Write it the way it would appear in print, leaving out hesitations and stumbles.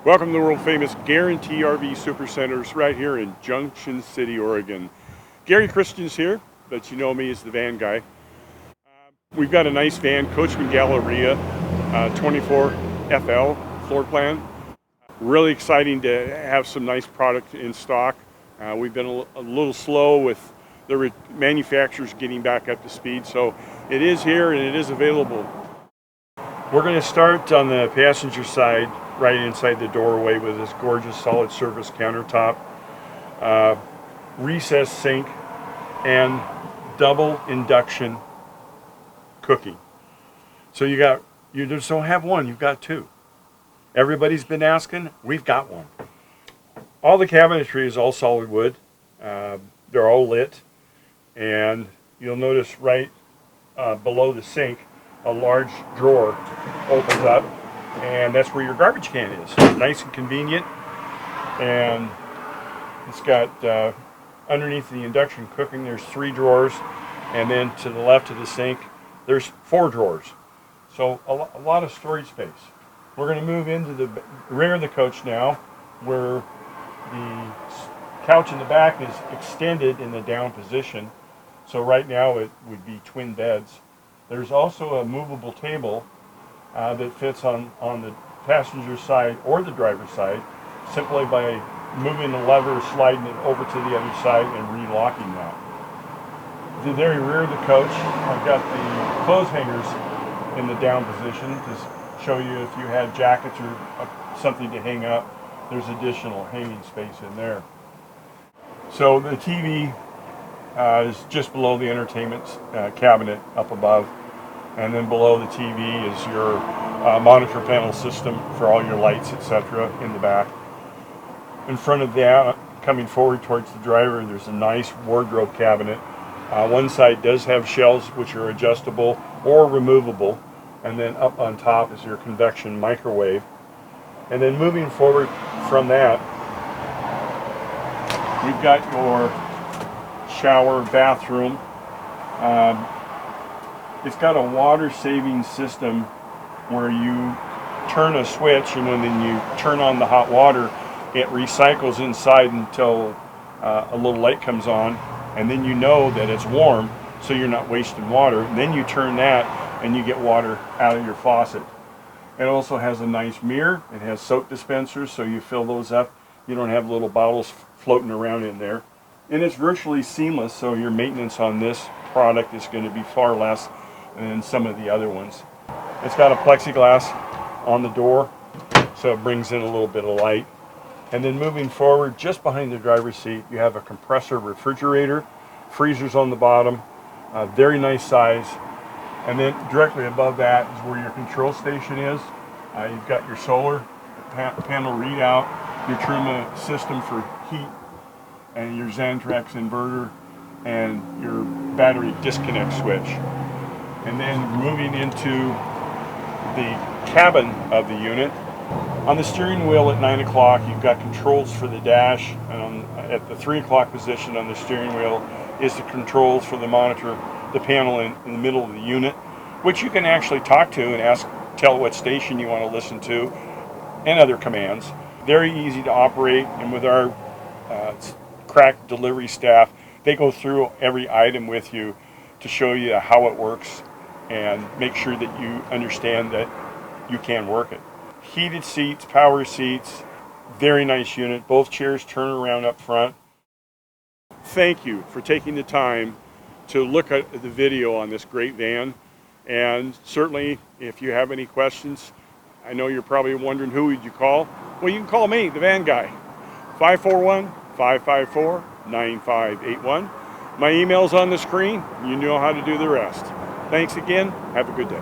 Welcome to the world famous Guaranty RV Supercenters right here in Junction City, Oregon. Gary Christian's here, but you know me as the van guy. We've got a nice van, Coachmen Galleria 24FL floor plan. Really exciting to have some nice product in stock. We've been a little slow with the manufacturers getting back up to speed, so it is here and it is available. We're going to start on the passenger side, right inside the doorway, with this gorgeous solid surface countertop, recessed sink, and double induction cooking. So you just don't have one, you've got two. Everybody's been asking, we've got one. All the cabinetry is all solid wood. They're all lit, and you'll notice right below the sink a large drawer opens up, and that's where your garbage can is. Nice and convenient. And it's got underneath the induction cooking, there's 3 drawers, and then to the left of the sink there's 4 drawers. So a lot of storage space. We're going to move into the rear of the coach now, where the couch in the back is extended in the down position. So right now it would be twin beds. There's also a movable table that fits on the passenger side or the driver's side, simply by moving the lever, sliding it over to the other side, and relocking that. The very rear of the coach, I've got the clothes hangers in the down position to show you if you had jackets or something to hang up, there's additional hanging space in there. So the TV is just below the entertainment cabinet up above, and then below the TV is your monitor panel system for all your lights, etc. in the back. In front of that, coming forward towards the driver, there's a nice wardrobe cabinet. One side does have shelves which are adjustable or removable, and then up on top is your convection microwave. And then moving forward from that, we've got your shower, bathroom. It's got a water saving system where you turn a switch, and when then you turn on the hot water, it recycles inside until a little light comes on, and then you know that it's warm, so you're not wasting water. And then you turn that and you get water out of your faucet. It also has a nice mirror. It has soap dispensers, so you fill those up. You don't have little bottles floating around in there. And it's virtually seamless, so your maintenance on this product is going to be far less than some of the other ones. It's got a plexiglass on the door, so it brings in a little bit of light. And then moving forward, just behind the driver's seat, you have a compressor refrigerator, freezers on the bottom, very nice size. And then directly above that is where your control station is. You've got your solar panel readout, your Truma system for heat, and your Xantrex inverter, and your battery disconnect switch. And then moving into the cabin of the unit, on the steering wheel at 9 o'clock, you've got controls for the dash, and at the 3 o'clock position on the steering wheel is the controls for the monitor, the panel in the middle of the unit, which you can actually talk to and tell what station you want to listen to, and other commands. Very easy to operate, and with our crack delivery staff, they go through every item with you to show you how it works and make sure that you understand that you can work it. Heated seats, power seats, very nice unit. Both chairs turn around up front. Thank you for taking the time to look at the video on this great van. And certainly, if you have any questions, I know you're probably wondering who would you call. Well, you can call me, the van guy, 541-554-9581. My email's on the screen. You know how to do the rest. Thanks again. Have a good day.